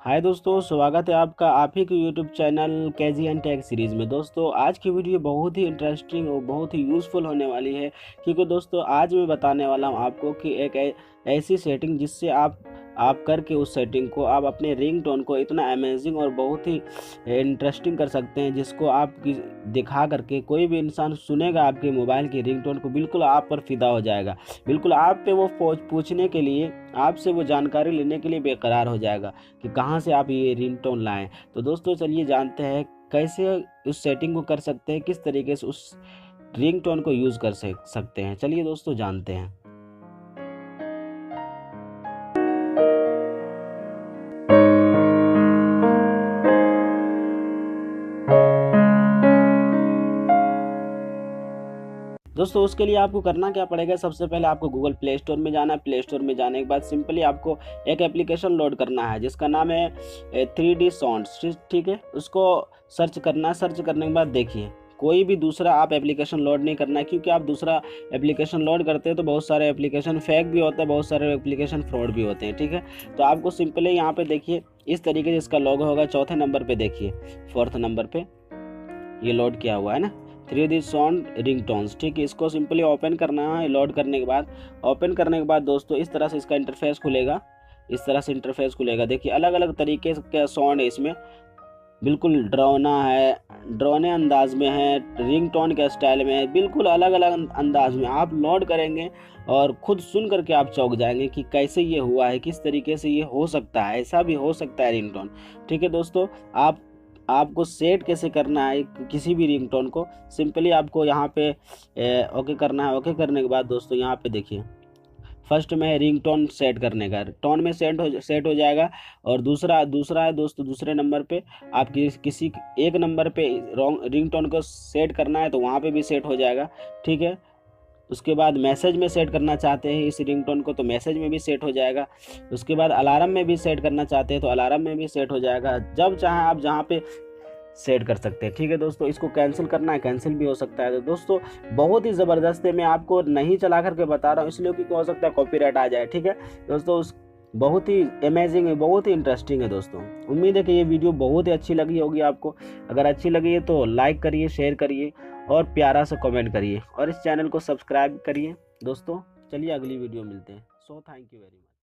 हाय दोस्तों, स्वागत है आपका आप ही के YouTube channel KG and tech series में। दोस्तों आज की वीडियो बहुत ही इंटरेस्टिंग और बहुत ही यूज़फुल होने वाली है, क्योंकि दोस्तों आज मैं बताने वाला हूं आपको कि एक ऐसी सेटिंग जिससे आप करके उस सेटिंग को आप अपने रिंगटोन को इतना अमेजिंग और बहुत ही इंटरेस्टिंग कर सकते हैं, जिसको आप दिखा करके कोई भी इंसान सुनेगा आपके मोबाइल की रिंगटोन को, बिल्कुल आप पर फिदा हो जाएगा। बिल्कुल आप पे वो पूछने के लिए, आपसे वो जानकारी लेने के लिए बेकरार हो जाएगा कि कहाँ से आप ये रिंगटोन लाएं। तो दोस्तों चलिए जानते हैं कैसे उस सेटिंग को कर सकते हैं, किस तरीके से उस रिंगटोन को यूज़ कर सकते हैं। चलिए दोस्तों जानते हैं। दोस्तों उसके लिए आपको करना क्या पड़ेगा, सबसे पहले आपको गूगल प्ले स्टोर में जाना है। प्ले स्टोर में जाने के बाद सिंपली आपको एक एप्लीकेशन लोड करना है जिसका नाम है 3D साउंड्स। ठीक है, उसको सर्च करना है। सर्च करने के बाद देखिए कोई भी दूसरा आप एप्लीकेशन लोड नहीं करना है, क्योंकि आप दूसरा एप्लीकेशन लोड करते हैं तो बहुत सारे एप्लीकेशन फेक भी होते हैं, बहुत सारे एप्लीकेशन फ्रॉड भी होते हैं। ठीक है, तो आपको सिंपली यहाँ पे देखिए इस तरीके से इसका लोगो होगा। चौथे नंबर पे देखिए, फोर्थ नंबर पे ये लोड किया हुआ है ना, 3D साउंड रिंगटोन्स। ठीक है, इसको सिंपली ओपन करना है। लोड करने के बाद दोस्तों इस तरह से इसका इंटरफेस खुलेगा। इस तरह से इंटरफेस खुलेगा। देखिए अलग अलग तरीके के साउंड है इसमें, बिल्कुल डरावना है, डरावने अंदाज में है, रिंगटोन के स्टाइल में है, बिल्कुल अलग अलग अंदाज में आप लोड करेंगे और खुद सुन करके आप चौंक जाएंगे कि कैसे ये हुआ है, किस तरीके से ये हो सकता है, ऐसा भी हो सकता है रिंगटोन। ठीक है दोस्तों, आपको सेट कैसे करना है किसी भी रिंगटोन को, सिंपली आपको यहाँ पे ओके करना है। ओके करने के बाद दोस्तों यहाँ पे देखिए फर्स्ट में है रिंगटोन सेट करने का, टोन में सेट हो जाएगा। और दूसरा है दोस्तों, दूसरे नंबर पे आप किसी एक नंबर पे रिंगटोन को सेट करना है तो वहाँ पे भी सेट हो जाएगा। ठीक है, उसके बाद मैसेज में सेट करना चाहते हैं इस रिंगटोन को तो मैसेज में भी सेट हो जाएगा। उसके बाद अलार्म में भी सेट करना चाहते हैं तो अलार्म में भी सेट हो जाएगा। जब चाहे आप जहाँ पे सेट कर सकते हैं। ठीक है दोस्तों, इसको कैंसिल करना है, कैंसिल भी हो सकता है। तो दोस्तों बहुत ही ज़बरदस्त है, मैं आपको नहीं चला करके बता रहा हूँ इसलिए क्योंकि हो सकता है कॉपीराइट आ जाए। ठीक है दोस्तों, बहुत ही अमेजिंग है, बहुत ही इंटरेस्टिंग है दोस्तों। उम्मीद है कि ये वीडियो बहुत ही अच्छी लगी होगी आपको। अगर अच्छी लगी है तो लाइक करिए, शेयर करिए और प्यारा सा कमेंट करिए और इस चैनल को सब्सक्राइब करिए दोस्तों। चलिए अगली वीडियो मिलते हैं। So thank you very much.